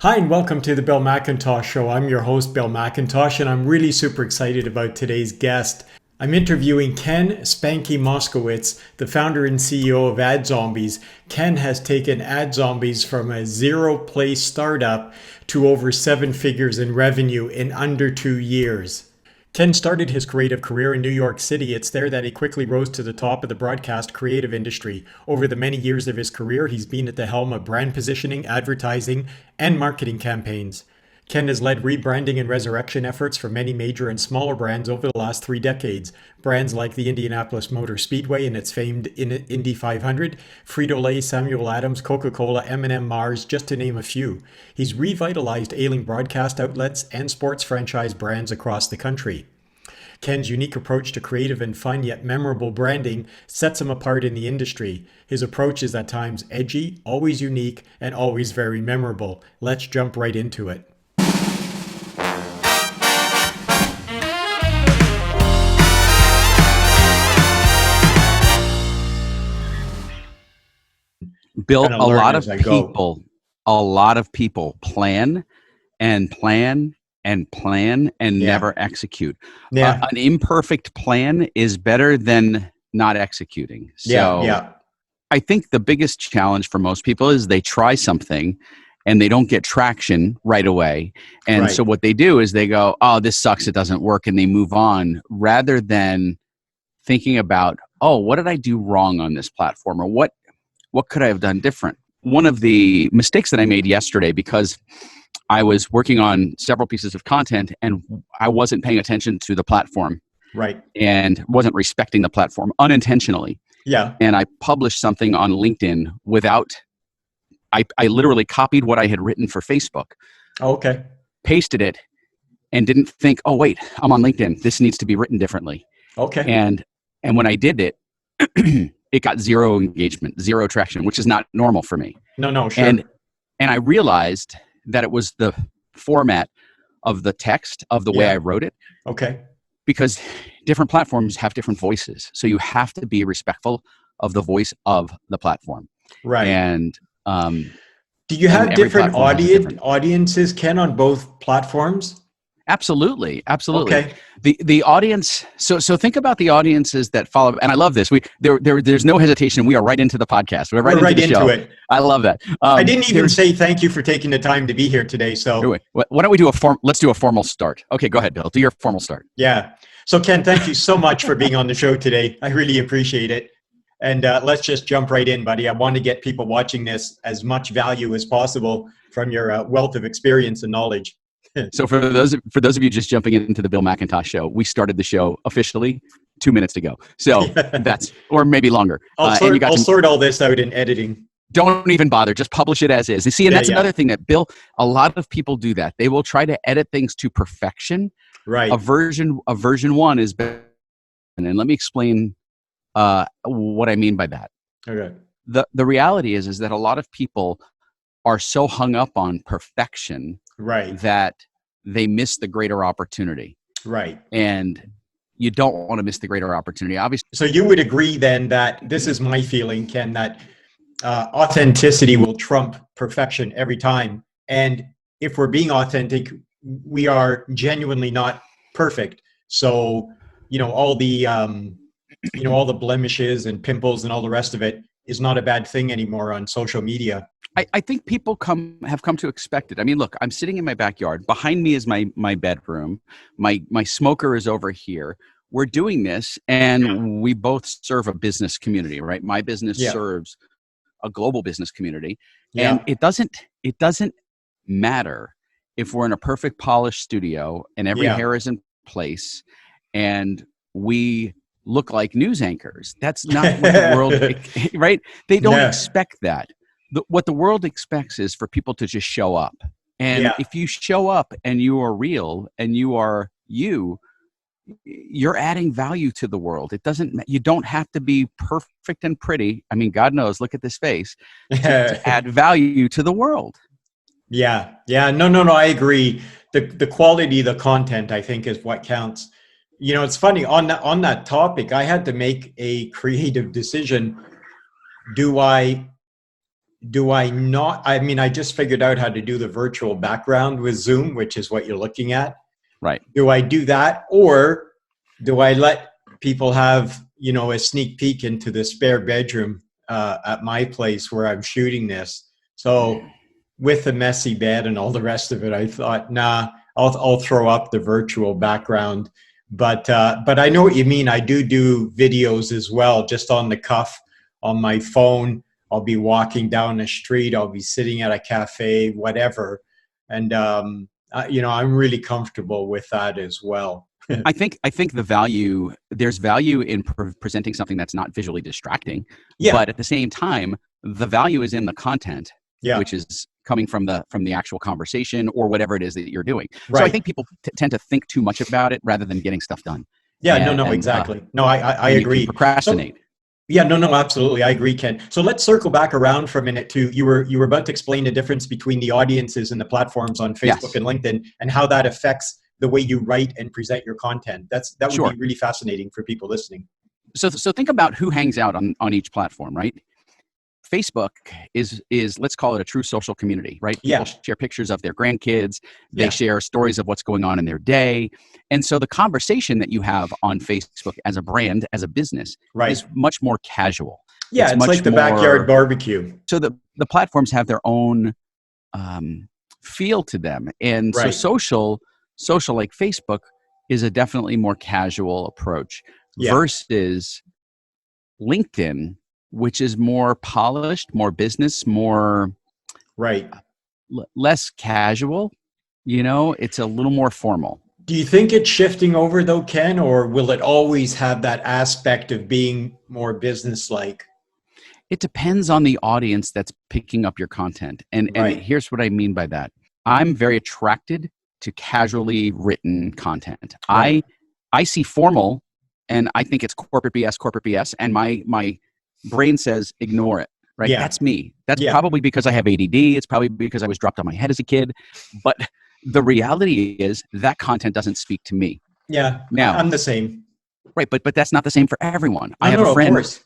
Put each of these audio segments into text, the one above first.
Hi, and welcome to the Bill McIntosh Show. I'm your host, Bill McIntosh, and I'm really super excited about today's guest. I'm interviewing Ken Spanky Moskowitz, the founder and CEO of Ad Zombies. Ken has taken Ad Zombies from a zero-place startup to over 7 figures in revenue in under 2 years. Ken started his creative career in New York City. It's there that he quickly rose to the top of the broadcast creative industry. Over the many years of his career, he's been at the helm of brand positioning, advertising, and marketing campaigns. Ken has led rebranding and resurrection efforts for many major and smaller brands over the last 3 decades. Brands like the Indianapolis Motor Speedway and its famed Indy 500, Frito-Lay, Samuel Adams, Coca Cola, M&M Mars, just to name a few. He's revitalized ailing broadcast outlets and sports franchise brands across the country. Ken's unique approach to creative and fun yet memorable branding sets him apart in the industry. His approach is at times edgy, always unique, and always very memorable. Let's jump right into it. Bill, Kinda learn as I go. a lot of people plan and plan and plan and Yeah. never execute. Yeah. An imperfect plan is better than not executing. So Yeah. I think the biggest challenge for most people is they try something and they don't get traction right away. And Right. so what they do is they go, oh, this sucks, it doesn't work, and they move on rather than thinking about, oh, what did I do wrong on this platform, or what could I have done different? One of the mistakes that I made yesterday, because I was working on several pieces of content and I wasn't paying attention to the platform Right. and wasn't respecting the platform unintentionally. Yeah. And I published something on LinkedIn without, I literally copied what I had written for Facebook, Okay. pasted it, and didn't think, oh, wait, I'm on LinkedIn. This needs to be written differently. Okay. And when I did it, it got zero engagement, zero traction, which is not normal for me. No, sure. And I realized that it was the format of the text, of the way Yeah. I wrote it, Okay. because different platforms have different voices. So you have to be respectful of the voice of the platform. Right. And Do you and have every different platform has a different- audiences, Ken, on both platforms? Absolutely. Okay. The audience. So think about the audiences that follow. And I love this. There's no hesitation. We are right into the podcast. We're right into the show. it. I love that. I didn't even say thank you for taking the time to be here today. So Why don't we do let's do a formal start. Okay, go ahead, Bill. Do your formal start. yeah. So Ken, thank you so much for being on the show today. I really appreciate it. And let's just jump right in, buddy. I want to get people watching this as much value as possible from your wealth of experience and knowledge. So for those of you just jumping into the Bill McIntosh show, we started the show officially 2 minutes ago. So that's, or maybe longer. I'll sort all this out in editing. Don't even bother. Just publish it as is. You see, and that's another thing that Bill, a lot of people do that. They will try to edit things to perfection. Right. A version 1 is better. And let me explain what I mean by that. Okay. The reality is that a lot of people are so hung up on perfection, right, that they miss the greater opportunity. Right. And you don't want to miss the greater opportunity, obviously. So you would agree then that this is my feeling, Ken, that authenticity will trump perfection every time. And if we're being authentic, we are genuinely not perfect. So, all the, all the blemishes and pimples and all the rest of it is not a bad thing anymore on social media. I think people have come to expect it. I mean, look, I'm sitting in my backyard. Behind me is my bedroom. My smoker is over here. We're doing this, and we both serve a business community, right? My business serves a global business community, and it doesn't matter if we're in a perfect polished studio and every hair is in place, and we look like news anchors. That's not what the world, right? They don't expect that. What the world expects is for people to just show up. And if you show up and you are real and you are you're adding value to the world. You don't have to be perfect and pretty. I mean, God knows, look at this face, to add value to the world. Yeah. No, I agree. The quality of the content, I think, is what counts. It's funny, on that topic, I had to make a creative decision. Do I do I not, I mean, I just figured out how to do the virtual background with Zoom, which is what you're looking at. Right. Do I do that, or do I let people have, you know, a sneak peek into the spare bedroom at my place where I'm shooting this? So with the messy bed and all the rest of it, I thought, nah, I'll throw up the virtual background. But I know what you mean. I do videos as well, just on the cuff on my phone. I'll be walking down the street. I'll be sitting at a cafe, whatever, and you know, I'm really comfortable with that as well. I think there's value in presenting something that's not visually distracting, Yeah, but at the same time, the value is in the content, yeah, which is coming from the actual conversation or whatever it is that you're doing. So I right. think people tend to think too much about it rather than getting stuff done. Yeah, no, And exactly. No, I and you can agree. So procrastinate. yeah, no, absolutely. I agree, Ken. So let's circle back around for a minute to you were about to explain the difference between the audiences and the platforms on Facebook Yes, and LinkedIn and how that affects the way you write and present your content. That would be sure. really fascinating for people listening. So think about who hangs out on each platform, right? Facebook is let's call it a true social community, right? Yeah, People share pictures of their grandkids, they yeah, share stories of what's going on in their day. And so the conversation that you have on Facebook as a brand, as a business, right. is much more casual. Yeah, It's it's like much the backyard more barbecue. so the platforms have their own feel to them. And so Right. social like Facebook is a definitely more casual approach Yeah, versus LinkedIn, which is more polished, more business, more right. less casual. You know, it's a little more formal. Do you think it's shifting over though, Ken, or will it always have that aspect of being more business-like? It depends on the audience that's picking up your content. And Right. here's what I mean by that. I'm very attracted to casually written content. Right. I see formal and I think it's corporate BS, and my brain says ignore it. Right? Yeah. That's me. That's Yeah. probably because I have ADD. It's probably because I was dropped on my head as a kid. But the reality is that content doesn't speak to me. Yeah. Now, I'm the same. right, but that's not the same for everyone. I No, have a no, of friend, course.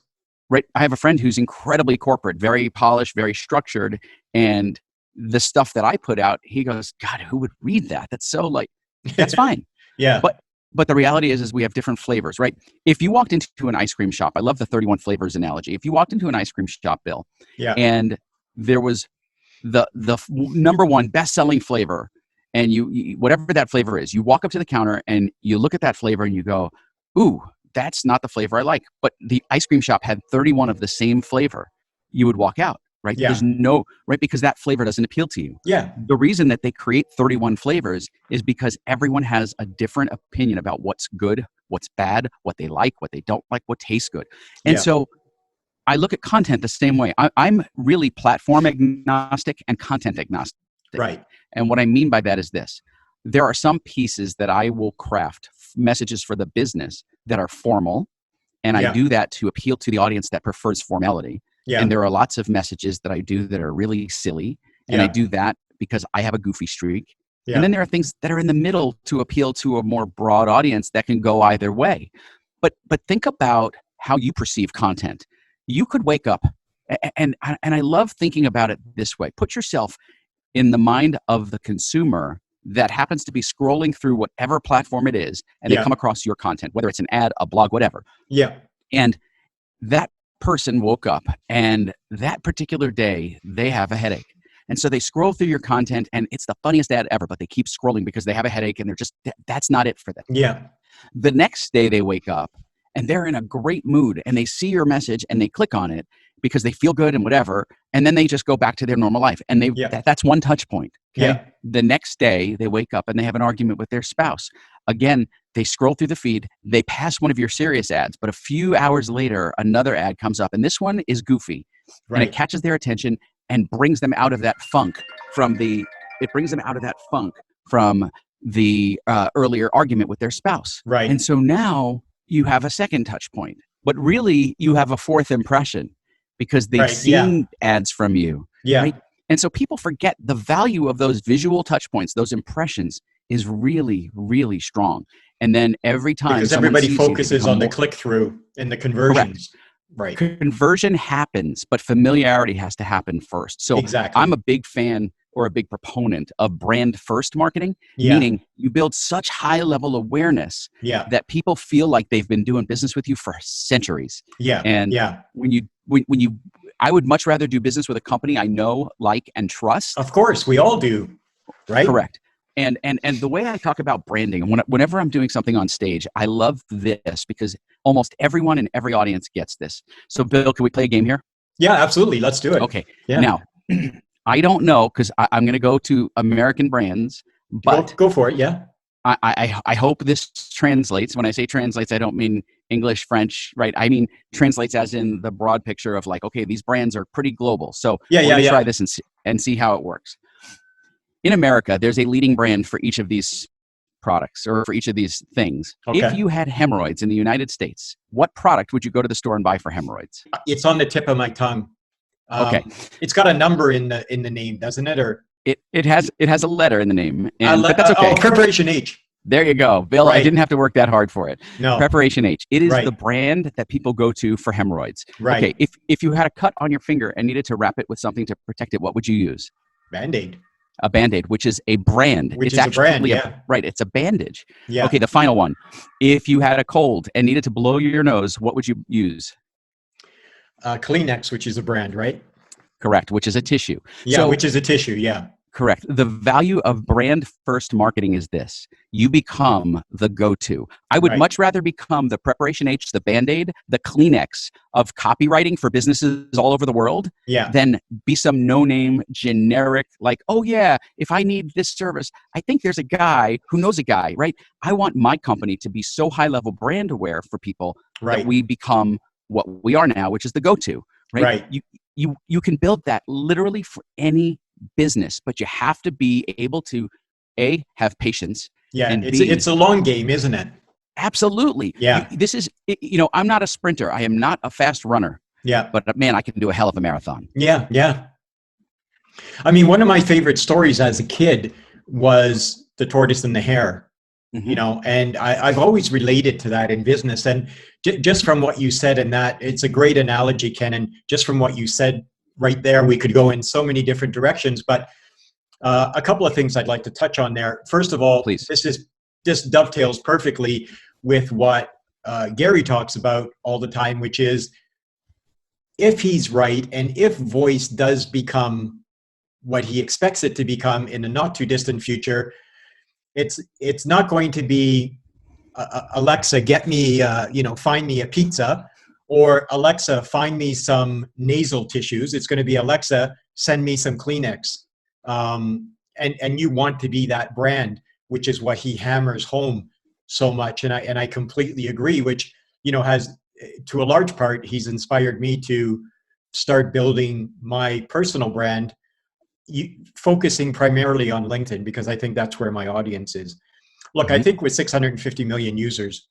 right? I have a friend who's incredibly corporate, very polished, very structured, and the stuff that I put out, he goes, "God, who would read that? That's so like that's fine." Yeah. But but the reality is we have different flavors, right? If you walked into an ice cream shop, I love the 31 flavors analogy. If you walked into an ice cream shop, Bill, Yeah. and there was the number one best-selling flavor, and you whatever that flavor is, you walk up to the counter and you look at that flavor and you go, "Ooh, that's not the flavor I like." But the ice cream shop had 31 of the same flavor. You would walk out, right? There's Yeah. no right because that flavor doesn't appeal to you. Yeah. The reason that they create 31 flavors is because everyone has a different opinion about what's good, what's bad, what they like, what they don't like, what tastes good. And Yeah. so I look at content the same way. I'm really platform agnostic and content agnostic. Right. And what I mean by that is this. There are some pieces that I will craft messages for the business that are formal, and I Yeah. do that to appeal to the audience that prefers formality. And Yeah. there are lots of messages that I do that are really silly, and I Yeah. do that because I have a goofy streak. And Yeah. then there are things that are in the middle to appeal to a more broad audience that can go either way. But think about how you perceive content. You could wake up and I love thinking about it this way. Put yourself in the mind of the consumer that happens to be scrolling through whatever platform it is, and they Yeah. come across your content, whether it's an ad, a blog, whatever. Yeah. And that person woke up and that particular day they have a headache. And so they scroll through your content and it's the funniest ad ever, but they keep scrolling because they have a headache and they're just, that's not it for them. Yeah. The next day they wake up and they're in a great mood and they see your message and they click on it because they feel good and whatever. And then they just go back to their normal life. And Yeah. that's one touch point. Okay. Yeah. The next day they wake up and they have an argument with their spouse. Again, they scroll through the feed, they pass one of your serious ads, but a few hours later, another ad comes up. And this one is goofy. And it Right. catches their attention and brings them out of that funk from the earlier argument with their spouse. Right. And so now you have a second touch point, but really you have a fourth impression because they've Right. Yeah. seen ads from you, Yeah. right? And so people forget the value of those visual touch points, those impressions is really, really strong. And then every time Because someone everybody sees you, they focuses become on the more click through and the correct. conversions. Right. Conversion happens, but familiarity has to happen first. So Exactly. I'm a big fan or a big proponent of brand first marketing, Yeah. meaning you build such high level awareness Yeah. that people feel like they've been doing business with you for centuries. Yeah. And Yeah. I would much rather do business with a company I know, like, and trust. Of course, we all do. Right. Correct. And the way I talk about branding, and whenever I'm doing something on stage, I love this because almost everyone in every audience gets this. So, Bill, can we play a game here? Yeah, absolutely. Let's do it. Okay. Yeah. Now, I don't know because I'm going to go to American brands, but Go for it. Yeah. I hope this translates. When I say translates, I don't mean English, French, right? I mean translates as in the broad picture of like, okay, these brands are pretty global. So we're going to try this and see how it works. In America, there's a leading brand for each of these products or for each of these things. Okay. If you had hemorrhoids in the United States, what product would you go to the store and buy for hemorrhoids? It's on the tip of my tongue. Okay. It's got a number in the name, doesn't it? Or it has a letter in the name, but that's okay. Preparation H. There you go, Bill. Right. I didn't have to work that hard for it. No. Preparation H. It is the brand that people go to for hemorrhoids. Right. Okay. If you had a cut on your finger and needed to wrap it with something to protect it, what would you use? Band-Aid. A Band-Aid, which is a brand. It's a brand, yeah. Right, it's a bandage. Yeah. Okay, the final one. If you had a cold and needed to blow your nose, what would you use? Kleenex, which is a brand, right? Correct, which is a tissue. Yeah, which is a tissue, yeah. Correct. The value of brand first marketing is this. You become the go-to. I would much rather become the Preparation H, the Band-Aid, the Kleenex of copywriting for businesses all over the world than be some no-name generic, like, oh yeah, if I need this service, I think there's a guy who knows a guy, right? I want my company to be so high-level brand aware for people that we become what we are now, which is the go-to, right? You can build that literally for any business, but you have to be able to have patience. Yeah, and it's a long game, isn't it? Absolutely. Yeah. This is, I'm not a sprinter. I am not a fast runner. Yeah. But man, I can do a hell of a marathon. Yeah, yeah. I mean, one of my favorite stories as a kid was the tortoise and the hare. Mm-hmm. And I've always related to that in business. And just from what you said in that, it's a great analogy, Ken. And just from what you said right there, we could go in so many different directions. But a couple of things I'd like to touch on there. First of all, please. This dovetails perfectly with what Gary talks about all the time, which is if he's right and if voice does become what he expects it to become in a not too distant future, it's not going to be Alexa, get me, find me a pizza, or Alexa, find me some nasal tissues. It's going to be Alexa, send me some Kleenex. And you want to be that brand, which is what he hammers home so much. And I completely agree, which, has, to a large part, he's inspired me to start building my personal brand, focusing primarily on LinkedIn, because I think that's where my audience is. Look, I think with 650 million users,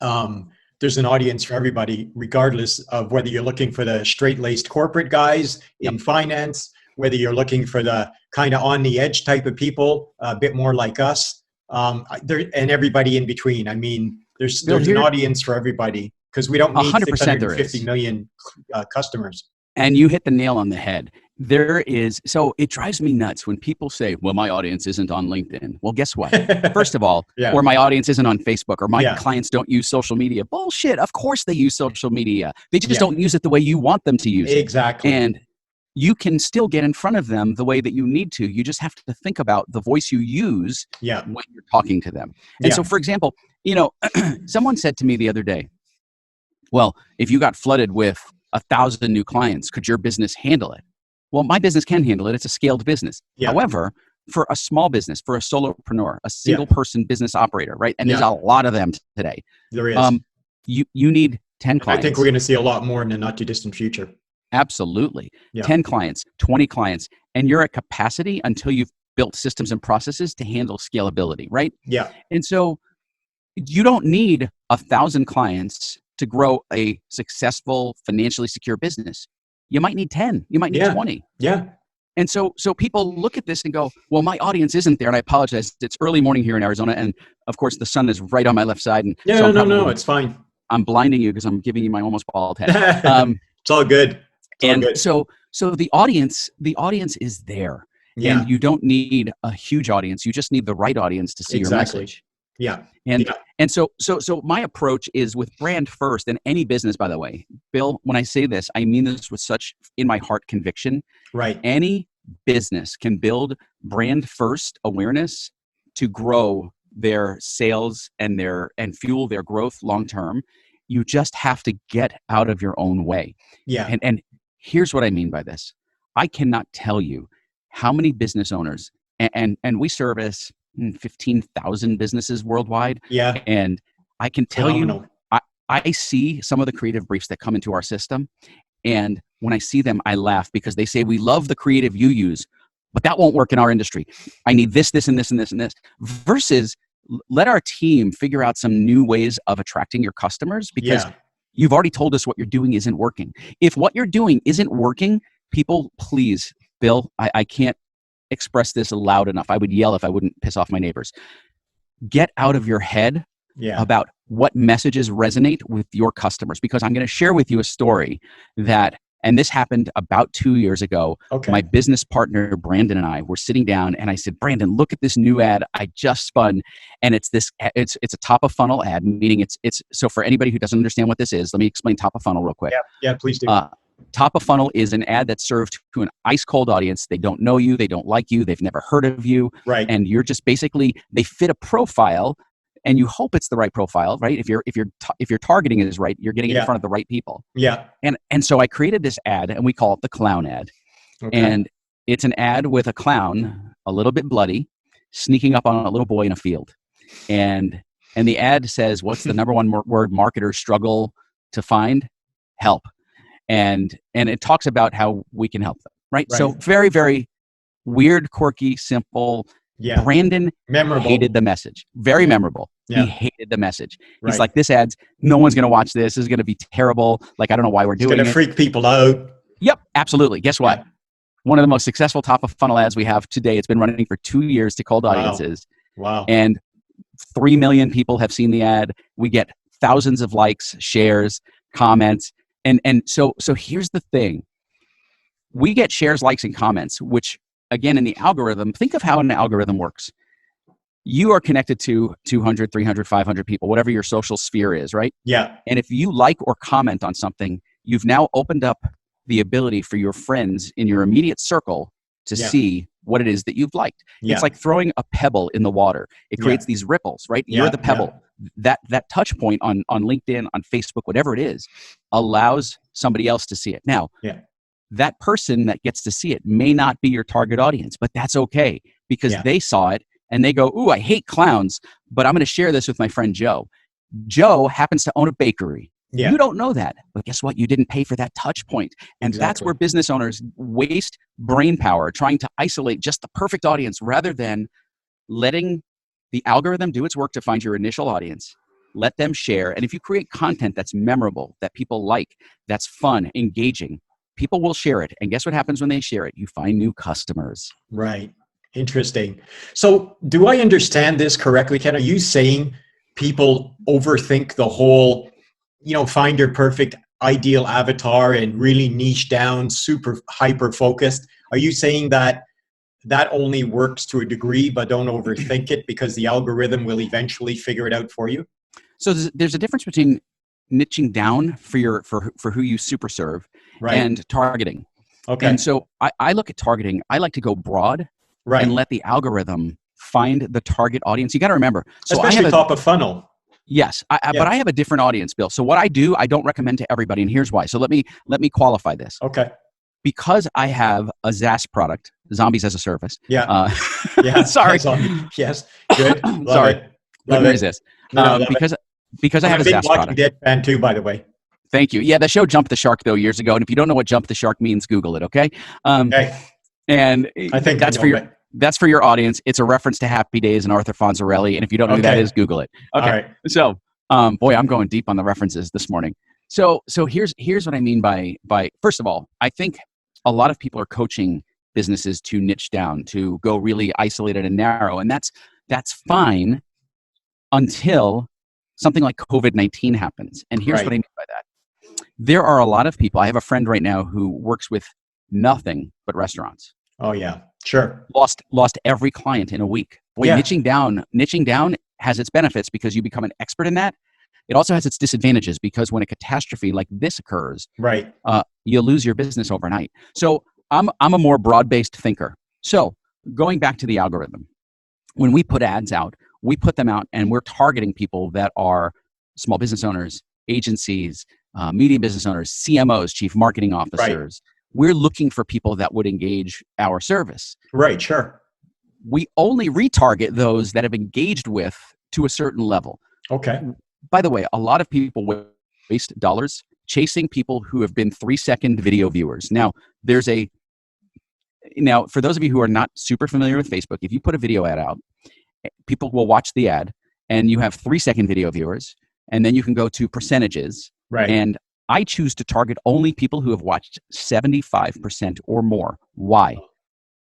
there's an audience for everybody, regardless of whether you're looking for the straight-laced corporate guys in finance, whether you're looking for the kind of on the edge type of people, a bit more like us, and everybody in between. I mean, there's an audience for everybody, because we don't need 650 million customers. And you hit the nail on the head. So it drives me nuts when people say, well, my audience isn't on LinkedIn. Well, guess what? First of all, or my audience isn't on Facebook, or my clients don't use social media. Bullshit. Of course they use social media. They just don't use it the way you want them to use it. Exactly. And you can still get in front of them the way that you need to. You just have to think about the voice you use when you're talking to them. And so, for example, someone said to me the other day, well, if you got flooded with 1,000 new clients, could your business handle it? Well, my business can handle it. It's a scaled business. However, for a small business, for a solopreneur, a single person business operator, right? And there's a lot of them today. There is. You need 10 clients. I think we're going to see a lot more in the not too distant future. Absolutely. 10 clients, 20 clients, and you're at capacity until you've built systems and processes to handle scalability, right? Yeah. And so you don't need 1,000 clients to grow a successful, financially secure business. You might need 10. You might need 20. Yeah. And so people look at this and go, well, my audience isn't there. And I apologize. It's early morning here in Arizona. And of course, the sun is right on my left side. And no, it's fine. I'm blinding you because I'm giving you my almost bald head. It's all good. It's all And good. so the audience is there, Yeah. and you don't need a huge audience. You just need the right audience to see your message. Yeah. And Yeah. and so my approach is with brand first, and any business, by the way, Bill, when I say this, I mean this with such in my heart conviction. Right. Any business can build brand first awareness to grow their sales and fuel their growth long term. You just have to get out of your own way. Yeah. And here's what I mean by this. I cannot tell you how many business owners, and we service 15,000 businesses worldwide. Yeah. And I can tell Phenomenal. you, I see some of the creative briefs that come into our system. And when I see them, I laugh because they say, we love the creative you use, but that won't work in our industry. I need this, this, and this, and this, and this. Versus let our team figure out some new ways of attracting your customers, because you've already told us what you're doing isn't working. If what you're doing isn't working, people, please, Bill, I can't express this loud enough. I would yell if I wouldn't piss off my neighbors. Get out of your head about what messages resonate with your customers, because I'm going to share with you a story that, and this happened about 2 years ago. Okay. My business partner, Brandon, and I were sitting down, and I said, Brandon, look at this new ad I just spun. And it's a top of funnel ad, meaning it's, so for anybody who doesn't understand what this is, let me explain top of funnel real quick. Yeah, please do. Top of funnel is an ad that's served to an ice cold audience. They don't know you. They don't like you. They've never heard of you. Right. And you're just basically, they fit a profile, and you hope it's the right profile, right? If your targeting is right, you're getting it in front of the right people. Yeah. And so I created this ad, and we call it the clown ad. Okay. And it's an ad with a clown, a little bit bloody, sneaking up on a little boy in a field. And the ad says, what's the number one word marketers struggle to find? Help. And it talks about how we can help them, right? So very, very weird, quirky, simple. Yeah. Brandon memorable. Hated the message. Very memorable. Yeah. He hated the message. He's like, this ad's, no one's going to watch this. This is going to be terrible. Like, I don't know why we're doing it. It's going to freak people out. Yep, absolutely. Guess what? Yeah. One of the most successful top of funnel ads we have today. It's been running for 2 years to cold audiences. Wow. And 3 million people have seen the ad. We get thousands of likes, shares, comments. And so here's the thing. We get shares, likes, and comments, which, again, in the algorithm, think of how an algorithm works. You are connected to 200, 300, 500 people, whatever your social sphere is, right? Yeah. And if you like or comment on something, you've now opened up the ability for your friends in your immediate circle to see what it is that you've liked. Yeah. It's like throwing a pebble in the water. It creates these ripples, right? You're the pebble. That touch point on LinkedIn, on Facebook, whatever it is, allows somebody else to see it. Now, that person that gets to see it may not be your target audience, but that's okay, because they saw it and they go, ooh, I hate clowns, but I'm going to share this with my friend Joe. Joe happens to own a bakery. Yeah. You don't know that, but guess what? You didn't pay for that touch point. And that's where business owners waste brain power trying to isolate just the perfect audience rather than letting the algorithm do its work to find your initial audience. Let them share. And if you create content that's memorable, that people like, that's fun, engaging, people will share it. And guess what happens when they share it? You find new customers. Right. Interesting. So do I understand this correctly, Ken? Are you saying people overthink the whole, find your perfect ideal avatar and really niche down, super hyper focused? Are you saying that only works to a degree, but don't overthink it because the algorithm will eventually figure it out for you? So there's a difference between niching down for who you super serve and targeting. Okay. And so I look at targeting. I like to go broad and let the algorithm find the target audience. You got to remember. So especially top of funnel. Yes, but I have a different audience, Bill. So what I do, I don't recommend to everybody, and here's why. So let me qualify this. Okay. Because I have a SaaS product, Zombies as a Service. Yeah. Sorry. Yes. Good. Sorry. Let me resist. Because I have a SaaS product. I'm a big Walking Dead fan too, by the way. Thank you. Yeah, the show Jump the Shark, though, years ago. And if you don't know what Jump the Shark means, Google it, okay? Okay. And I think that's for your audience. It's a reference to Happy Days and Arthur Fonzarelli. And if you don't know who that is, Google it. Okay. All right. So, boy, I'm going deep on the references this morning. So here's what I mean by first of all, I think a lot of people are coaching businesses to niche down, to go really isolated and narrow, and that's fine until something like COVID-19 happens. And here's Right. what I mean by that. There are a lot of people. I have a friend right now who works with nothing but restaurants. Oh yeah, sure. Lost every client in a week. Boy, Yeah. niching down has its benefits because you become an expert in that. It also has its disadvantages because when a catastrophe like this occurs, Right. you lose your business overnight. So I'm a more broad-based thinker. So going back to the algorithm, when we put ads out, we put them out and we're targeting people that are small business owners, agencies, media business owners, CMOs, chief marketing officers. We're looking for people that would engage our service. Right. Sure. We only retarget those that have engaged with to a certain level. Okay. By the way, a lot of people waste dollars chasing people who have been 3-second video viewers. Now, for those of you who are not super familiar with Facebook, if you put a video ad out, people will watch the ad and you have 3-second video viewers, and then you can go to percentages. Right. And I choose to target only people who have watched 75% or more. Why?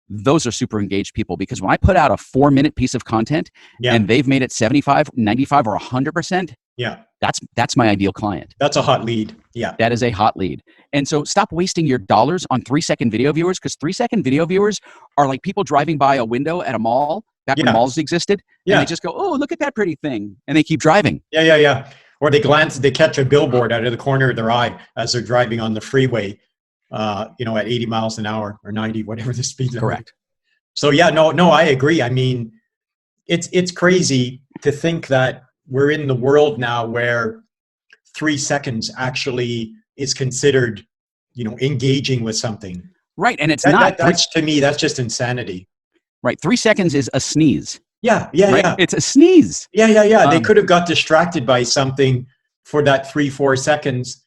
Those are super engaged people, because when I put out a 4-minute piece of content and they've made it 75, 95, or 100%, that's my ideal client. That's a hot lead. Yeah. That is a hot lead. And so stop wasting your dollars on 3-second video viewers, because 3-second video viewers are like people driving by a window at a mall back when malls existed. And they just go, oh, look at that pretty thing. And they keep driving. Yeah. Or they catch a billboard out of the corner of their eye as they're driving on the freeway, at 80 miles an hour or 90, whatever the speed limit. Correct. So no, I agree. I mean, it's crazy to think that we're in the world now where 3 seconds actually is considered, engaging with something. Right. And it's that's to me, that's just insanity. Right. 3 seconds is a sneeze. Yeah. It's a sneeze. Yeah. They could have got distracted by something for that 3-4 seconds,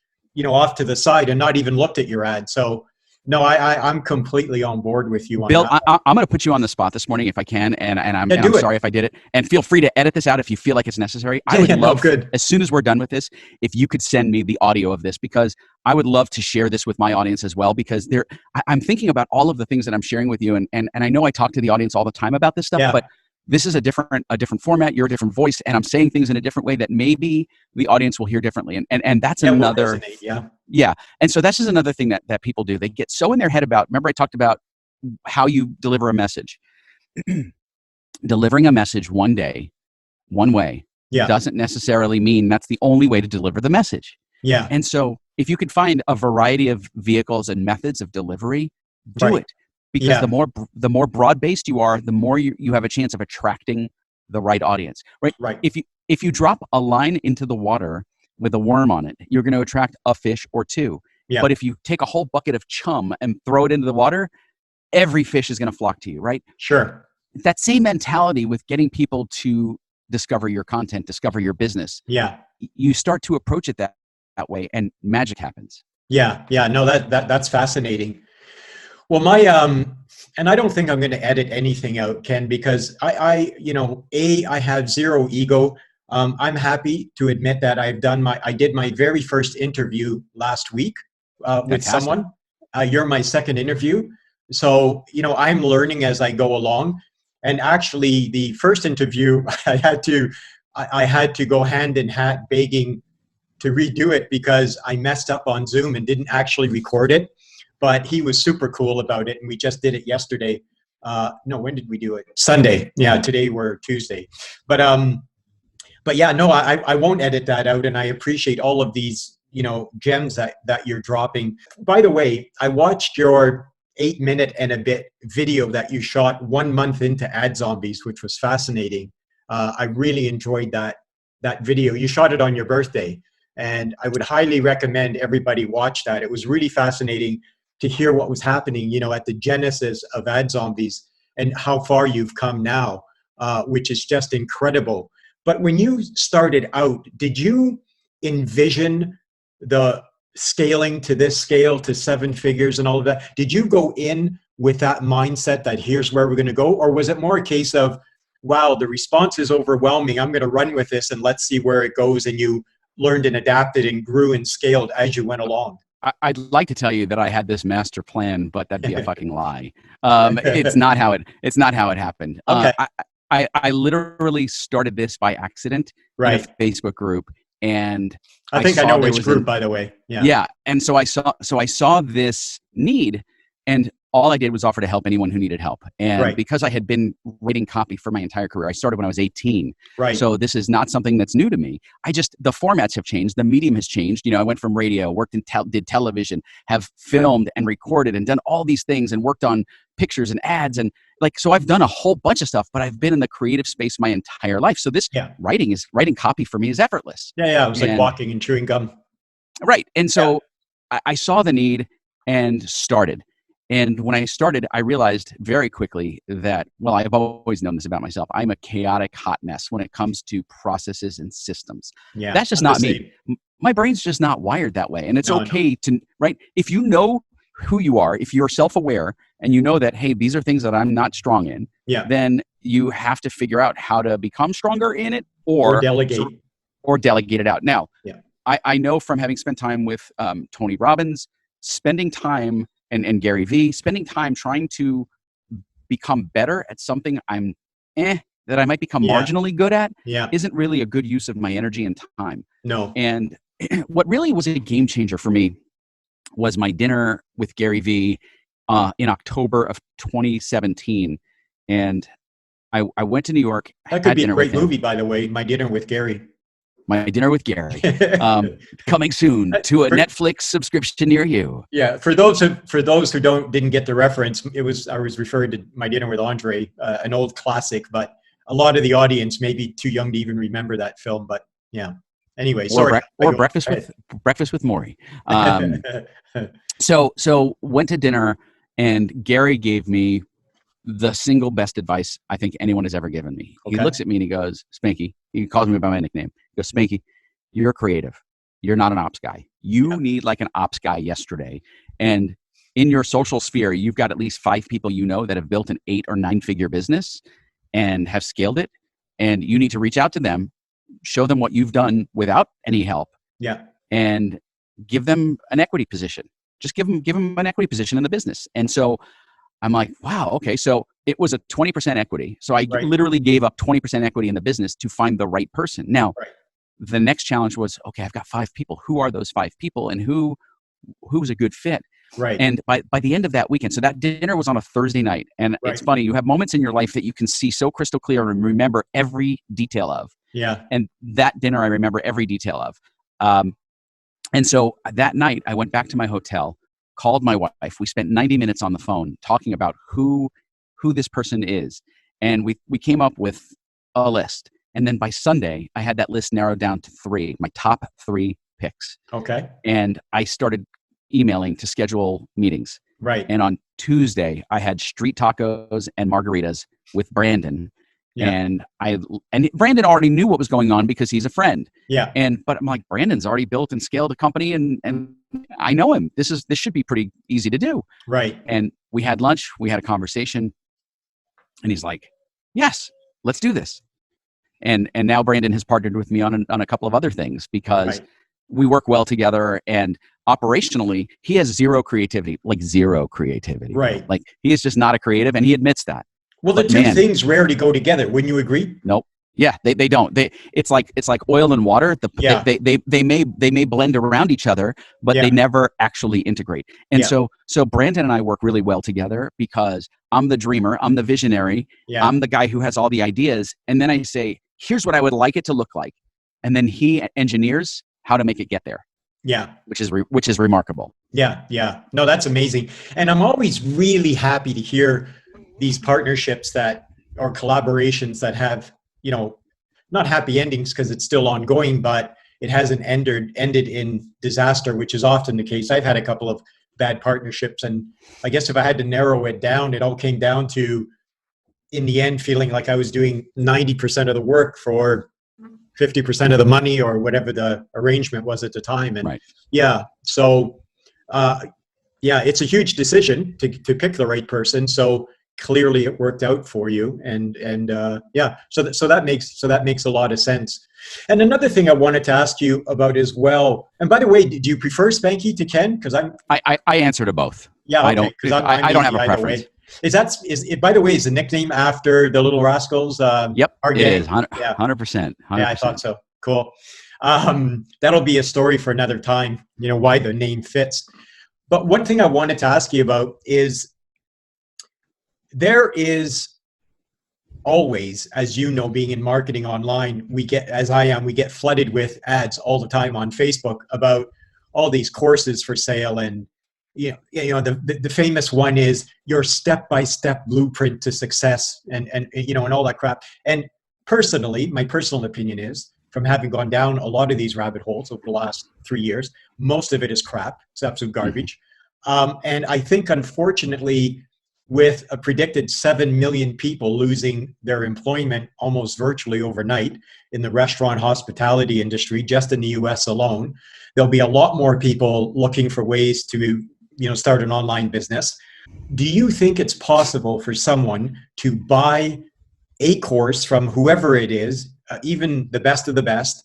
off to the side and not even looked at your ad. So no, I'm completely on board with you on Bill, that. I'm going to put you on the spot this morning if I can, and I'm sorry if I did it. And feel free to edit this out if you feel like it's necessary. I would love, as soon as we're done with this, if you could send me the audio of this, because I would love to share this with my audience as well, because I'm thinking about all of the things that I'm sharing with you, and I know I talk to the audience all the time about this stuff, but this is a different format. You're a different voice, and I'm saying things in a different way that maybe the audience will hear differently. And that's another. Yeah. And so that's just another thing that people do. They get so in their head about, remember I talked about how you deliver a message. Delivering a message one day, one way, doesn't necessarily mean that's the only way to deliver the message. Yeah. And so if you could find a variety of vehicles and methods of delivery, do it. Because the more broad-based you are, the more you have a chance of attracting the right audience. Right. If you drop a line into the water with a worm on it, you're going to attract a fish or two. Yeah. But if you take a whole bucket of chum and throw it into the water, every fish is going to flock to you, right? Sure. That same mentality with getting people to discover your content, discover your business. Yeah. You start to approach it that way, and magic happens. Yeah. No, that's fascinating. Well, and I don't think I'm going to edit anything out, Ken, because I have zero ego. I'm happy to admit that I did my very first interview last week with someone. You're my second interview. So, I'm learning as I go along. And actually the first interview, I had to go hand in hat begging to redo it because I messed up on Zoom and didn't actually record it. But he was super cool about it, and we just did it yesterday. No, when did we do it? Sunday. Yeah, today we're Tuesday. But yeah, no, I won't edit that out, and I appreciate all of these, gems that you're dropping. By the way, I watched your 8-minute and a bit video that you shot 1 month into Ad Zombies, which was fascinating. I really enjoyed that video. You shot it on your birthday, and I would highly recommend everybody watch that. It was really fascinating to hear what was happening, at the genesis of Ad Zombies and how far you've come now, which is just incredible. But when you started out, did you envision the scaling to this scale to 7 figures and all of that? Did you go in with that mindset that here's where we're going to go? Or was it more a case of, wow, the response is overwhelming, I'm going to run with this and let's see where it goes, and you learned and adapted and grew and scaled as you went along? I'd like to tell you that I had this master plan, but that'd be a fucking lie. It's not how it happened. Okay. I literally started this by accident in a Facebook group, and I think I know which group, by the way. Yeah. And so I saw this need, and all I did was offer to help anyone who needed help. And because I had been writing copy for my entire career, I started when I was 18. So this is not something that's new to me. The formats have changed. The medium has changed. I went from radio, worked in did television, have filmed and recorded and done all these things and worked on pictures and ads. And so I've done a whole bunch of stuff, but I've been in the creative space my entire life. So this writing copy for me is effortless. Yeah. It was like walking and chewing gum. Right. And so I saw the need and started. And when I started, I realized very quickly that, well, I've always known this about myself. I'm a chaotic hot mess when it comes to processes and systems. Yeah, that's just not me. My brain's just not wired that way. And it's okay to, right? If you know who you are, if you're self-aware and you know that, hey, these are things that I'm not strong in, then you have to figure out how to become stronger in it or delegate it out. Now, I know from having spent time with Tony Robbins, spending time and Gary Vee, spending time trying to become better at something that I might become marginally good at isn't really a good use of my energy and time. No. And what really was a game changer for me was my dinner with Gary Vee in October of 2017. And I went to New York. That could be a great movie, by the way, My Dinner with Gary. My Dinner with Gary, coming soon to a Netflix subscription near you. Yeah, for those who didn't get the reference, I was referring to My Dinner with Andre, an old classic, but a lot of the audience may be too young to even remember that film. But yeah, anyway, or Breakfast with Maury. So went to dinner, and Gary gave me the single best advice I think anyone has ever given me. He looks at me and he goes, Spanky. He calls me by my nickname. He goes, Spanky, you're creative. You're not an ops guy. You need like an ops guy yesterday. And in your social sphere, you've got at least 5 people that have built an 8 or 9 figure business and have scaled it. And you need to reach out to them, show them what you've done without any help. Yeah. And give them an equity position. Just give them an equity position in the business. And so I'm like, wow, okay. So it was a 20% equity. So I literally gave up 20% equity in the business to find the right person. Now, the next challenge was, okay, I've got 5 people. Who are those 5 people and who's a good fit? Right. And by the end of that weekend, so that dinner was on a Thursday night. And it's funny, you have moments in your life that you can see so crystal clear and remember every detail of. Yeah. And that dinner, I remember every detail of. And so that night I went back to my hotel, called my wife. We spent 90 minutes on the phone talking about who this person is. And we came up with a list. And then by Sunday, I had that list narrowed down to 3, my top 3 picks. Okay. And I started emailing to schedule meetings. Right. And on Tuesday, I had street tacos and margaritas with Brandon. Yeah. And Brandon already knew what was going on because he's a friend. Yeah. But I'm like, Brandon's already built and scaled a company and I know him. This should be pretty easy to do. Right. And we had lunch, we had a conversation, and he's like, yes, let's do this. And now Brandon has partnered with me on a couple of other things because we work well together, and operationally he has zero creativity. Right. Like he is just not a creative, and he admits that. Well, the two things rarely go together. Wouldn't you agree? Nope. Yeah, they don't. It's like oil and water. They may blend around each other, but they never actually integrate. And so Brandon and I work really well together because I'm the dreamer, I'm the visionary, I'm the guy who has all the ideas, and then I say, here's what I would like it to look like, and then he engineers how to make it get there. Yeah, which is remarkable. Yeah. No, that's amazing, and I'm always really happy to hear these partnerships or collaborations that have, not happy endings because it's still ongoing, but it hasn't ended in disaster, which is often the case. I've had a couple of bad partnerships, and I guess if I had to narrow it down, it all came down to, in the end, feeling like I was doing 90% of the work for 50% of the money or whatever the arrangement was at the time. And so it's a huge decision to pick the right person. So clearly it worked out for you, so that makes a lot of sense. And another thing I wanted to ask you about as well, and by the way, do you prefer Spanky to Ken? Because I answer to both. Yeah, okay, I don't have a preference. Is it, by the way, is the nickname after the Little Rascals? Yep, Our it gang? is Yeah. 100%. Yeah, I thought so. Cool. That'll be a story for another time, why the name fits. But one thing I wanted to ask you about is there is always, as you know, being in marketing online, we get flooded with ads all the time on Facebook about all these courses for sale. And the famous one is your step-by-step blueprint to success, and all that crap. And personally, my personal opinion is, from having gone down a lot of these rabbit holes over the last 3 years, most of it is crap. It's absolute garbage. And I think, unfortunately, with a predicted 7 million people losing their employment almost virtually overnight in the restaurant hospitality industry, just in the US alone, there'll be a lot more people looking for ways to start an online business. Do you think it's possible for someone to buy a course from whoever it is, even the best of the best,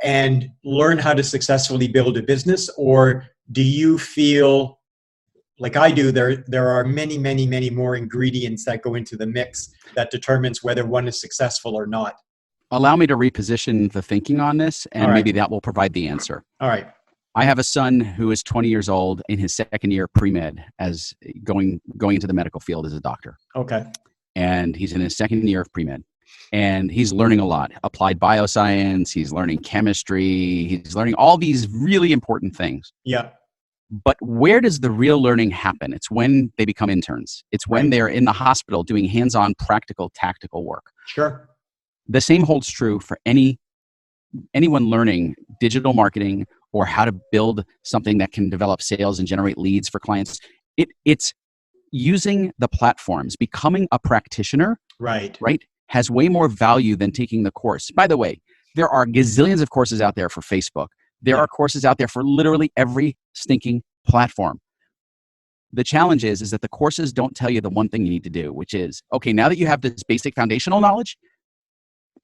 and learn how to successfully build a business? Or do you feel, like I do, there are many, many, many more ingredients that go into the mix that determines whether one is successful or not? Allow me to reposition the thinking on this, and maybe that will provide the answer. All right. I have a son who is 20 years old in his second year pre-med, as going into the medical field as a doctor. Okay. And he's in his second year of pre-med. And he's learning a lot. Applied bioscience, he's learning chemistry, he's learning all these really important things. Yeah. But where does the real learning happen? It's when they become interns. It's when they're in the hospital doing hands-on, practical, tactical work. Sure. The same holds true for anyone learning digital marketing or how to build something that can develop sales and generate leads for clients. It's using the platforms, becoming a practitioner, right, has way more value than taking the course. By the way, there are gazillions of courses out there for Facebook. There are courses out there for literally every stinking platform. The challenge is that the courses don't tell you the one thing you need to do, which is, okay, now that you have this basic foundational knowledge,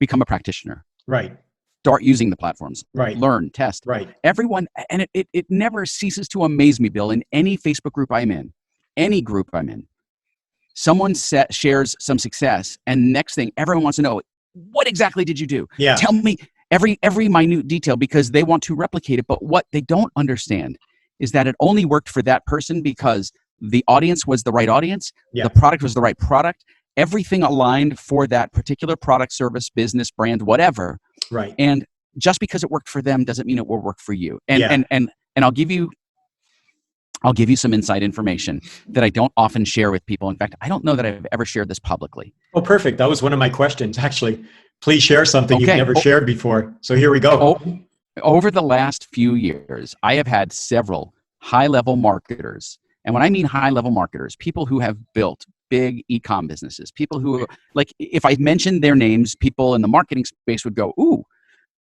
become a practitioner. Right. Start using the platforms. Right. Learn, test. Right. Everyone, and it never ceases to amaze me, Bill, in any Facebook group I'm in, any group I'm in, someone shares some success, and next thing, everyone wants to know, what exactly did you do? Yeah. Tell me every minute detail, because they want to replicate it. But what they don't understand is that it only worked for that person because the audience was the right audience, the product was the right product, everything aligned for that particular product, service, business, brand, whatever. Right. And just because it worked for them doesn't mean it will work for you. And I'll give you some inside information that I don't often share with people. In fact, I don't know that I've ever shared this publicly. Oh, perfect. That was one of my questions, actually. Please share something you've never shared before. So here we go. Over the last few years, I have had several high-level marketers. And when I mean high-level marketers, people who have built big e-com businesses, people who, like, if I mentioned their names, people in the marketing space would go, ooh,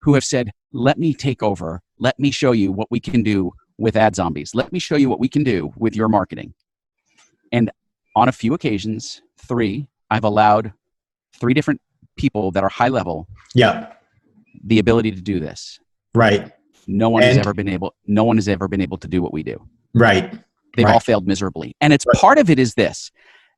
who have said, let me take over. Let me show you what we can do with ad zombies. Let me show you what we can do with your marketing. And on a few occasions, I've allowed 3 different people that are high level the ability to do this. Right. No one has ever been able to do what we do. Right. They've all failed miserably. And it's part of it is this.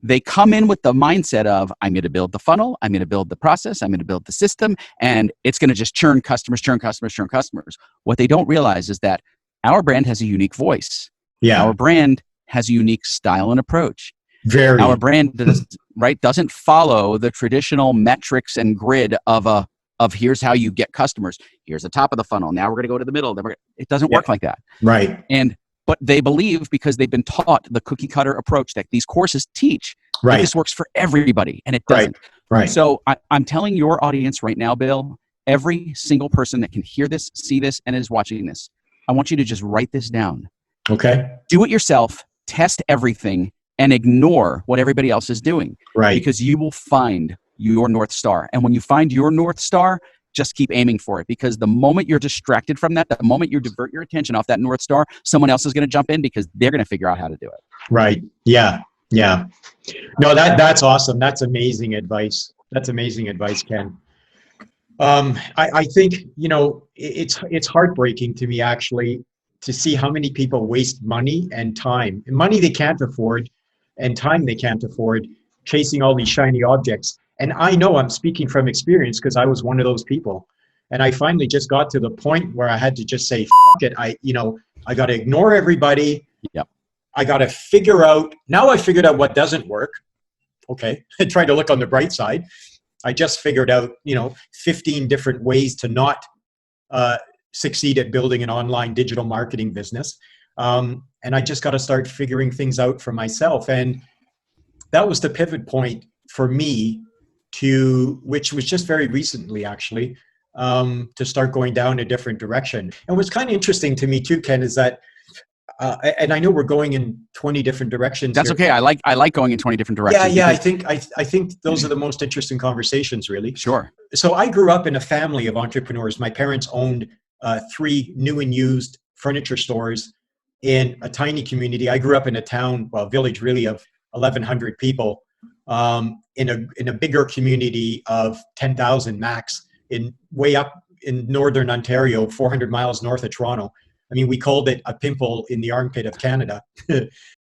They come in with the mindset of, I'm going to build the funnel, I'm going to build the process, I'm going to build the system, and it's going to just churn customers. What they don't realize is that our brand has a unique voice. Yeah. Our brand has a unique style and approach. Our brand doesn't follow the traditional metrics and grid of here's how you get customers. Here's the top of the funnel. Now we're going to go to the middle. It doesn't work like that. Right. But they believe, because they've been taught the cookie cutter approach that these courses teach, that this works for everybody, and it doesn't. Right. So I'm telling your audience right now, Bill, every single person that can hear this, see this, and is watching this, I want you to just write this down. Okay. Do it yourself, test everything, and ignore what everybody else is doing. Right. Because you will find your North Star. And when you find your North Star, just keep aiming for it, because the moment you're distracted from that, the moment you divert your attention off that North Star, someone else is going to jump in because they're going to figure out how to do it. Right. Yeah. Yeah. No, that's awesome. That's amazing advice. That's amazing advice, Ken. I think, it's heartbreaking to me, actually, to see how many people waste money and time, money they can't afford, and time they can't afford, chasing all these shiny objects. And I know I'm speaking from experience because I was one of those people. And I finally just got to the point where I had to just say, F it. I got to ignore everybody. Yep. I got to figure out, now I figured out what doesn't work. Okay. I tried to look on the bright side. I just figured out, 15 different ways to not succeed at building an online digital marketing business. And I just got to start figuring things out for myself. And that was the pivot point for me which was just very recently actually, to start going down a different direction. And what's kind of interesting to me too, Ken, is that, and I know we're going in 20 different directions. That's here. okay. I like going in 20 different directions. Yeah. I think those are the most interesting conversations, really. Sure. So I grew up in a family of entrepreneurs. My parents owned 3 new and used furniture stores in a tiny community. I grew up in a town, village really, of 1,100 people, in a bigger community of 10,000 max, way up in northern Ontario, 400 miles north of Toronto. I mean, we called it a pimple in the armpit of Canada.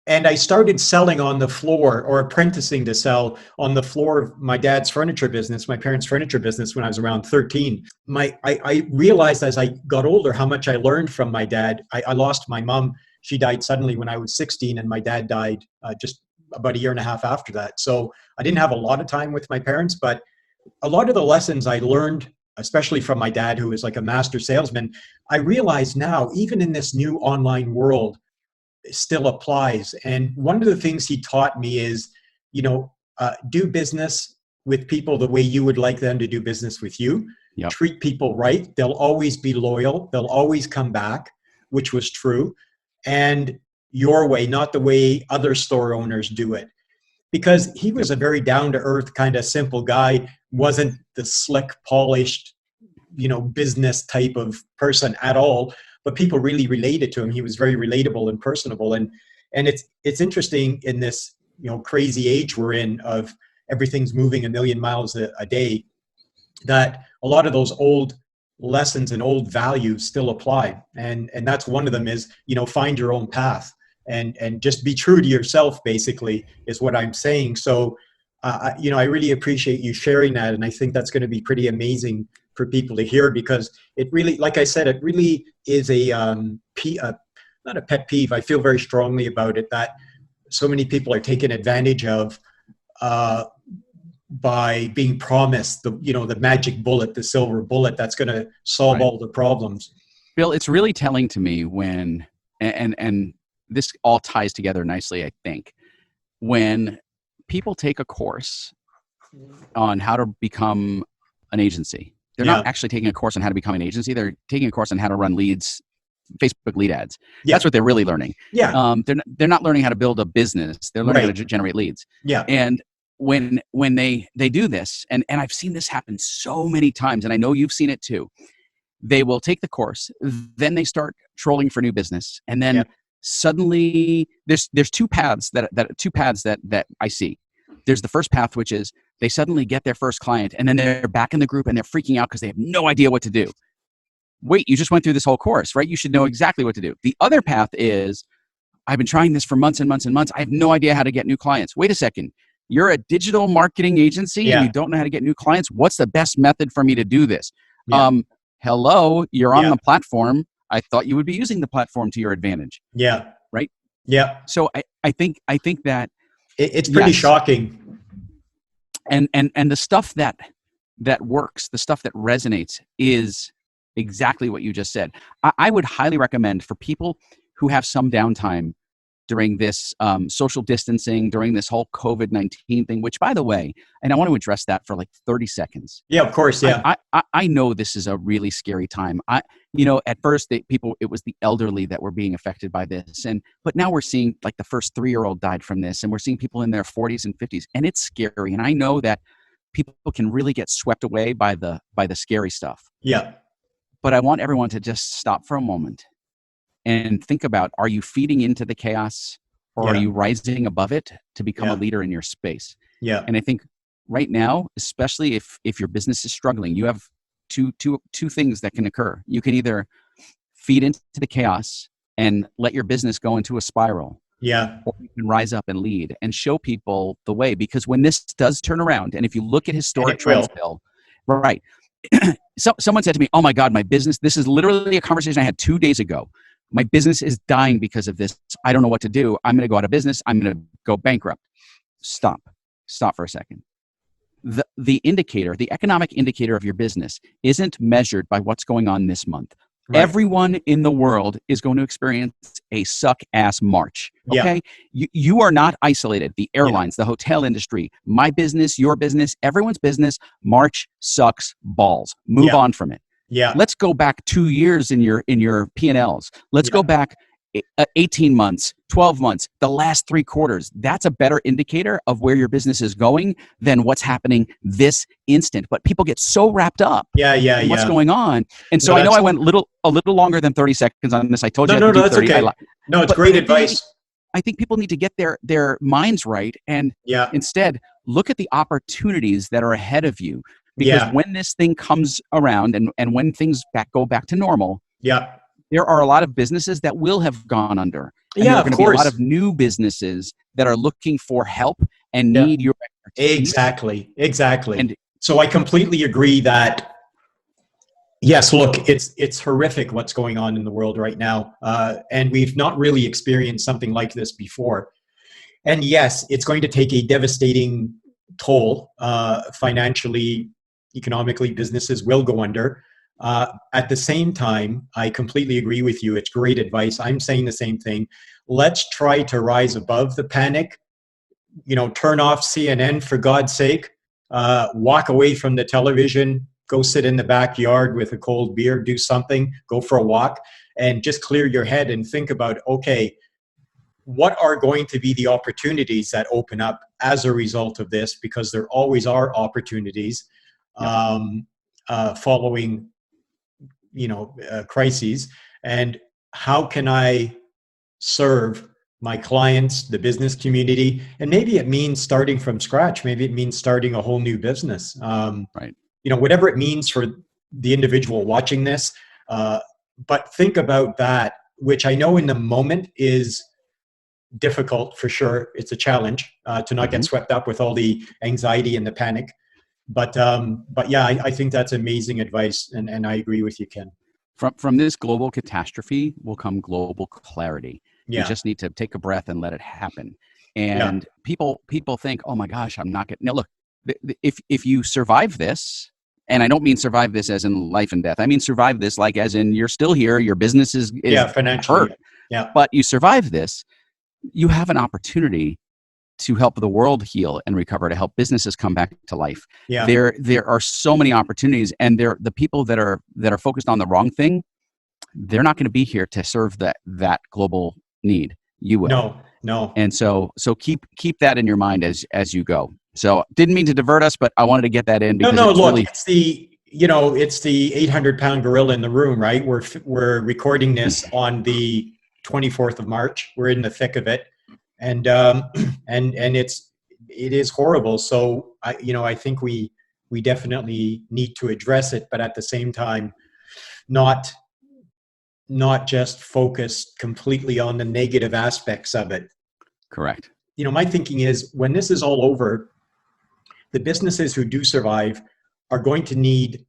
And I started selling on the floor, or apprenticing to sell on the floor of my dad's furniture business, my parents' furniture business, when I was around 13. I realized as I got older how much I learned from my dad. I lost my mom. She died suddenly when I was 16, and my dad died just about a year and a half after that. So I didn't have a lot of time with my parents, but a lot of the lessons I learned, especially from my dad, who was like a master salesman, I realize now, even in this new online world, still applies. And one of the things he taught me is, do business with people the way you would like them to do business with you. Yep. Treat people right. They'll always be loyal. They'll always come back, which was true. And your way, not the way other store owners do it. Because he was a very down-to-earth kind of simple guy, wasn't the slick, polished, business type of person at all. But people really related to him. He was very relatable and personable. And it's interesting in this, crazy age we're in of everything's moving a million miles a day, that a lot of those old lessons and old values still apply. And that's one of them is, find your own path and just be true to yourself, basically, is what I'm saying. So, I really appreciate you sharing that. And I think that's going to be pretty amazing for people to hear, because it really, like I said, it really is not a pet peeve. I feel very strongly about it, that so many people are taken advantage of by being promised the magic bullet, the silver bullet that's going to solve Right. all the problems. Bill, it's really telling to me when, and this all ties together nicely, I think, when people take a course on how to become an agency. They're not actually taking a course on how to become an agency. They're taking a course on how to run leads, Facebook lead ads. Yeah. That's what they're really learning. Yeah. They're not learning how to build a business. They're learning how to generate leads. Yeah. And when they do this, and I've seen this happen so many times, and I know you've seen it too. They will take the course, then they start trolling for new business, and then suddenly there's two paths that I see. There's the first path, which is they suddenly get their first client, and then they're back in the group and they're freaking out because they have no idea what to do. Wait, you just went through this whole course, right? You should know exactly what to do. The other path is, I've been trying this for months and months and months. I have no idea how to get new clients. Wait a second. You're a digital marketing agency and you don't know how to get new clients. What's the best method for me to do this? Yeah. Hello, you're on the platform. I thought you would be using the platform to your advantage. Yeah. Right? Yeah. So I think that it's pretty shocking. And the stuff that works, the stuff that resonates is exactly what you just said. I would highly recommend for people who have some downtime during this social distancing, during this whole COVID-19 thing, which, by the way, and I want to address that for like 30 seconds. Yeah, of course. Yeah. I know this is a really scary time. At first it was the elderly that were being affected by this. But now we're seeing like the first 3-year-old died from this, and we're seeing people in their 40s and 50s, and it's scary. And I know that people can really get swept away by the scary stuff. Yeah. But I want everyone to just stop for a moment and think about, are you feeding into the chaos, or are you rising above it to become a leader in your space? Yeah. And I think right now, especially if your business is struggling, you have two things that can occur. You can either feed into the chaos and let your business go into a spiral, Yeah. or you can rise up and lead and show people the way. Because when this does turn around, and if you look at And historic it will. trends, Bill, right? Someone said to me, "Oh my God, my business." This is literally a conversation I had 2 days ago. My business is dying because of this. I don't know what to do. I'm going to go out of business. I'm going to go bankrupt. Stop. Stop for a second. The indicator, the economic indicator of your business isn't measured by what's going on this month. Right. Everyone in the world is going to experience a suck ass March. Yeah. Okay. You are not isolated. The airlines, the hotel industry, my business, your business, everyone's business. March sucks balls. Move Yeah. on from it. Yeah. Let's go back 2 years in your P&Ls. Let's go back 18 months, 12 months, the last 3 quarters. That's a better indicator of where your business is going than what's happening this instant. But people get so wrapped up in what's going on. And so I know I went a little longer than 30 seconds on this. I told you I could do 30. Okay. No, it's great advice. I think people need to get their minds right and instead look at the opportunities that are ahead of you. Because when this thing comes around and when things go back to normal, there are a lot of businesses that will have gone under. And there are going to be a lot of new businesses that are looking for help and need your expertise. Exactly. And so I completely agree that, yes, look, it's horrific what's going on in the world right now. And we've not really experienced something like this before. And yes, it's going to take a devastating toll financially, economically. Businesses will go under. At the same time, I completely agree with you. It's great advice. I'm saying the same thing. Let's try to rise above the panic. Turn off CNN for God's sake. Walk away from the television. Go sit in the backyard with a cold beer. Do something. Go for a walk, and just clear your head and think about, okay, what are going to be the opportunities that open up as a result of this? Because there always are opportunities following crises. And how can I serve my clients, the business community? And maybe it means starting from scratch. Maybe it means starting a whole new business. Right. Whatever it means for the individual watching this. But think about that, which I know in the moment is difficult for sure. It's a challenge to not get swept up with all the anxiety and the panic. But yeah, I think that's amazing advice, and I agree with you, Ken. From this global catastrophe will come global clarity. You just need to take a breath and let it happen. And people think, oh my gosh, I'm not getting. Now look, if you survive this, and I don't mean survive this as in life and death. I mean survive this like as in you're still here, your business is financially hurt. But you survive this, you have an opportunity to help the world heal and recover, to help businesses come back to life. There are so many opportunities, and the people that are focused on the wrong thing, they're not going to be here to serve that global need. You will. No. And so keep that in your mind as you go. So didn't mean to divert us, but I wanted to get that in. Because look, it's the 800-pound gorilla in the room, right? We're recording this on the 24th of March. We're in the thick of it. And it is horrible. So I think we definitely need to address it, but at the same time, not just focus completely on the negative aspects of it. Correct. My thinking is when this is all over, the businesses who do survive are going to need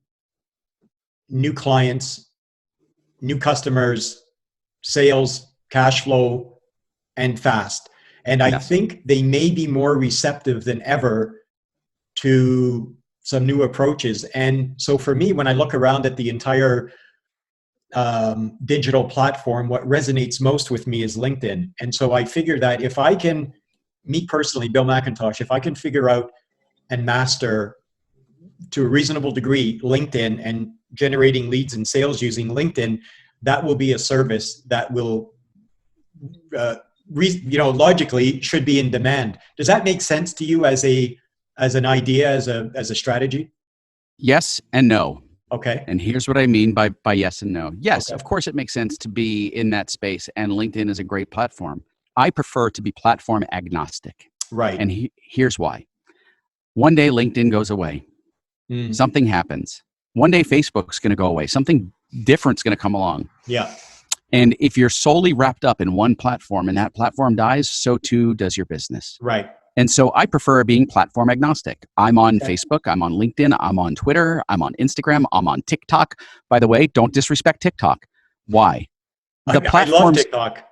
new clients, new customers, sales, cash flow, and fast. And I think they may be more receptive than ever to some new approaches. And so for me, when I look around at the entire digital platform, what resonates most with me is LinkedIn. And so I figure that if I can, me personally, Bill McIntosh, if I can figure out and master to a reasonable degree LinkedIn and generating leads and sales using LinkedIn, that will be a service that will logically should be in demand. Does that make sense to you as an idea, as a strategy? Yes and no. Okay. And here's what I mean by yes and no. Yes, of course it makes sense to be in that space, and LinkedIn is a great platform. I prefer to be platform agnostic. Right. And here's why. One day LinkedIn goes away. Something happens. One day Facebook's going to go away. Something different's going to come along. Yeah. And if you're solely wrapped up in one platform and that platform dies, so too does your business. Right. And so I prefer being platform agnostic. I'm on Okay. Facebook, I'm on LinkedIn, I'm on Twitter, I'm on Instagram, I'm on TikTok. By the way, don't disrespect TikTok. Why? The I love platforms, TikTok.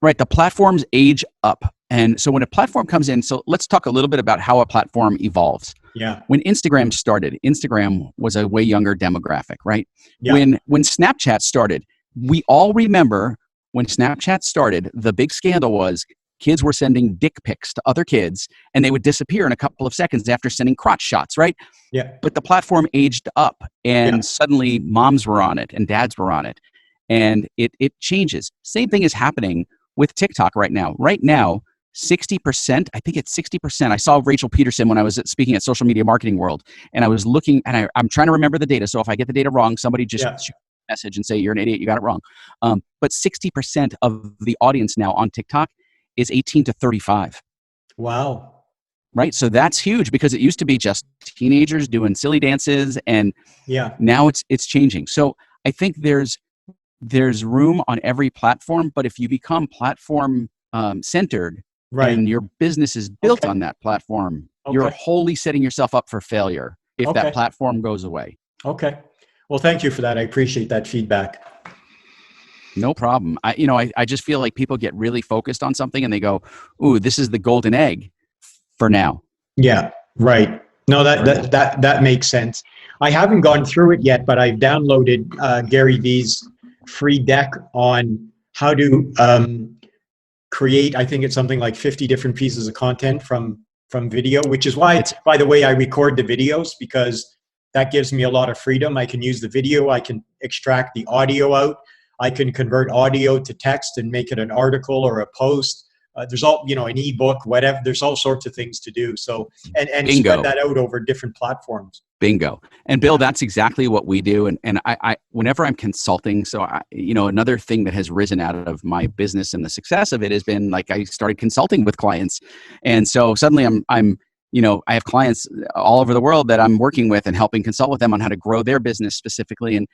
right? The platforms age up. And so when a platform comes in, so let's talk a little bit about how a platform evolves. Yeah. When Instagram started, Instagram was a way younger demographic, right? Yeah. When Snapchat started, we all remember when Snapchat started, the big scandal was kids were sending dick pics to other kids and they would disappear in a couple of seconds after sending crotch shots, right? Yeah. But the platform aged up and Yeah. suddenly moms were on it and dads were on it. And it changes. Same thing is happening with TikTok right now. Right now, 60%, I think it's 60%. I saw Rachel Peterson when I was speaking at Social Media Marketing World, and I was looking, and I'm trying to remember the data. So if I get the data wrong, somebody just Yeah. shoot a message and say, you're an idiot, you got it wrong. But 60% of the audience now on TikTok is 18 to 35. Wow. Right? So that's huge because it used to be just teenagers doing silly dances, and Yeah. now it's changing. So I think there's room on every platform, but if you become platform centered, Right. and your business is built Okay. on that platform, you're Okay. wholly setting yourself up for failure if Okay. that platform goes away. Okay. Well, thank you for that. I appreciate that feedback. No problem. I just feel like people get really focused on something and they go, "Ooh, this is the golden egg for now." Yeah. Right. No, that makes sense. I haven't gone through it yet, but I've downloaded Gary Vee's free deck on how to create. I think it's something like 50 different pieces of content from video, which is why, by the way, I record the videos, because that gives me a lot of freedom. I can use the video, I can extract the audio out, I can convert audio to text and make it an article or a post. There's all, an ebook, whatever. There's all sorts of things to do. So, and Bingo. spread that out over different platforms. Bingo. And Bill, that's exactly what we do. And I whenever I'm consulting, so another thing that has risen out of my business and the success of it has been like I started consulting with clients. And so suddenly I'm I have clients all over the world that I'm working with and helping consult with them on how to grow their business specifically. And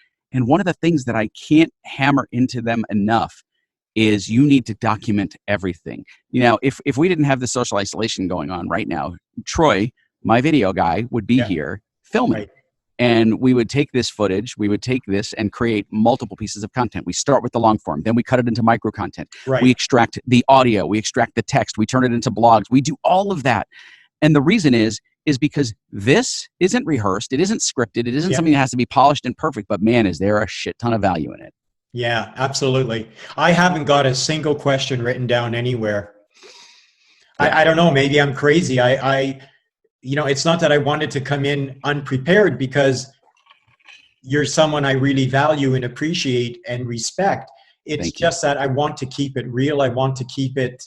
one of the things that I can't hammer into them enough is you need to document everything. If we didn't have the social isolation going on right now, Troy, my video guy, would be here filming. Right. And we would take this footage, we would take this and create multiple pieces of content. We start with the long form, then we cut it into micro content. Right. We extract the audio, we extract the text, we turn it into blogs. We do all of that. And the reason is because this isn't rehearsed, it isn't scripted, it isn't something that has to be polished and perfect, but man, is there a shit ton of value in it. Yeah, absolutely. I haven't got a single question written down anywhere. I don't know, maybe I'm crazy. It's not that I wanted to come in unprepared, because you're someone I really value and appreciate and respect. It's just that I want to keep it real. I want to keep it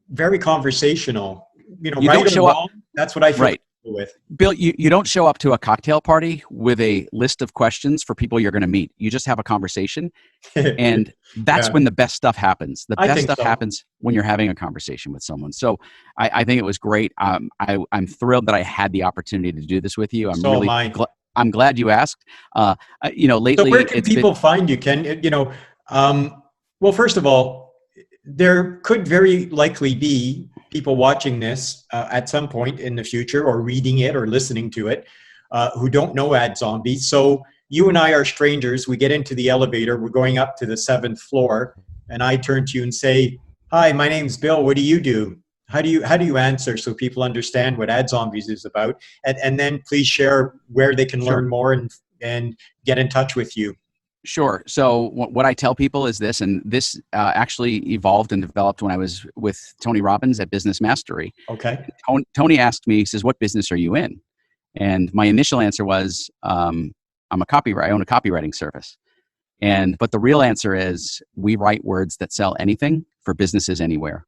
very conversational. Right or wrong, that's what I feel with. Bill, you don't show up to a cocktail party with a list of questions for people you're going to meet. You just have a conversation. And that's when the best stuff happens. The best stuff happens when you're having a conversation with someone. So I think it was great. I'm thrilled that I had the opportunity to do this with you. I'm glad you asked. Lately, so where can people find you, Ken? Well, first of all, there could very likely be people watching this at some point in the future, or reading it or listening to it, who don't know Ad Zombies. So you and I are strangers. We get into the elevator. We're going up to the 7th floor, and I turn to you and say, "Hi, my name's Bill. What do you do?" How do you answer so people understand what Ad Zombies is about? And then please share where they can learn more and get in touch with you. Sure. So what I tell people is this, and this actually evolved and developed when I was with Tony Robbins at Business Mastery. Okay. Tony asked me, he says, "What business are you in?" And my initial answer was, I'm a copywriter. I own a copywriting service. But the real answer is, we write words that sell anything for businesses anywhere.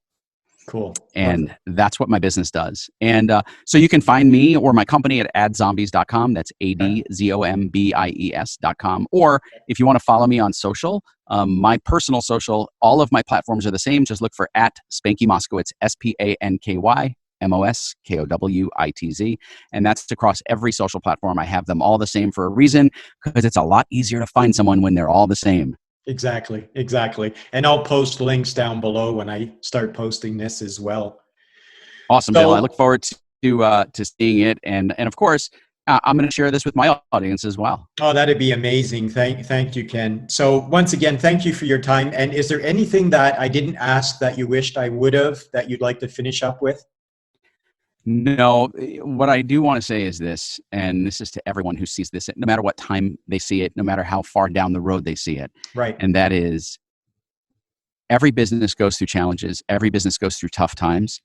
Cool. And that's what my business does. And so you can find me or my company at adzombies.com. That's ADZOMBIES.com. Or if you want to follow me on social, my personal social, all of my platforms are the same. Just look for @Spanky Moskowitz, SPANKY MOSKOWITZ. And that's across every social platform. I have them all the same for a reason, because it's a lot easier to find someone when they're all the same. Exactly, exactly. And I'll post links down below when I start posting this as well. Awesome, Bill. I look So, forward to seeing it, and of course, I'm going to share this with my audience as well. oh, that'd be amazing. Thank you, Ken. So once again, thank you for your time. And is there anything that I didn't ask that you wished I would have that you'd like to finish up with? No, what I do want to say is this, and this is to everyone who sees this, no matter what time they see it, no matter how far down the road they see it, Right. and that is every business goes through challenges, every business goes through tough times.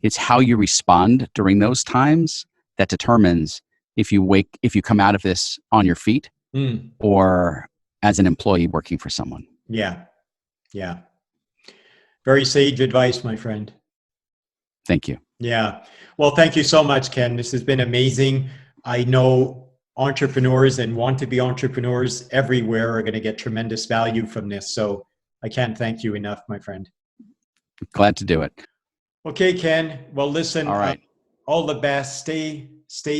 It's how you respond during those times that determines if you come out of this on your feet Mm, or as an employee working for someone. yeah. Yeah. Very sage advice, my friend. Thank you. Yeah. Well, thank you so much, Ken. This has been amazing. I know entrepreneurs and want to be entrepreneurs everywhere are going to get tremendous value from this. So I can't thank you enough, my friend. Glad to do it. Okay, Ken. Well, listen, All right. all the best. Stay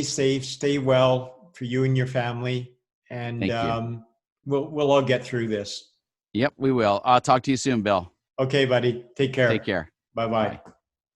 safe, stay well for you and your family. And Thank you. we'll all get through this. Yep, we will. I'll talk to you soon, Bill. Okay, buddy. Take Take care. care. Bye-bye. Bye.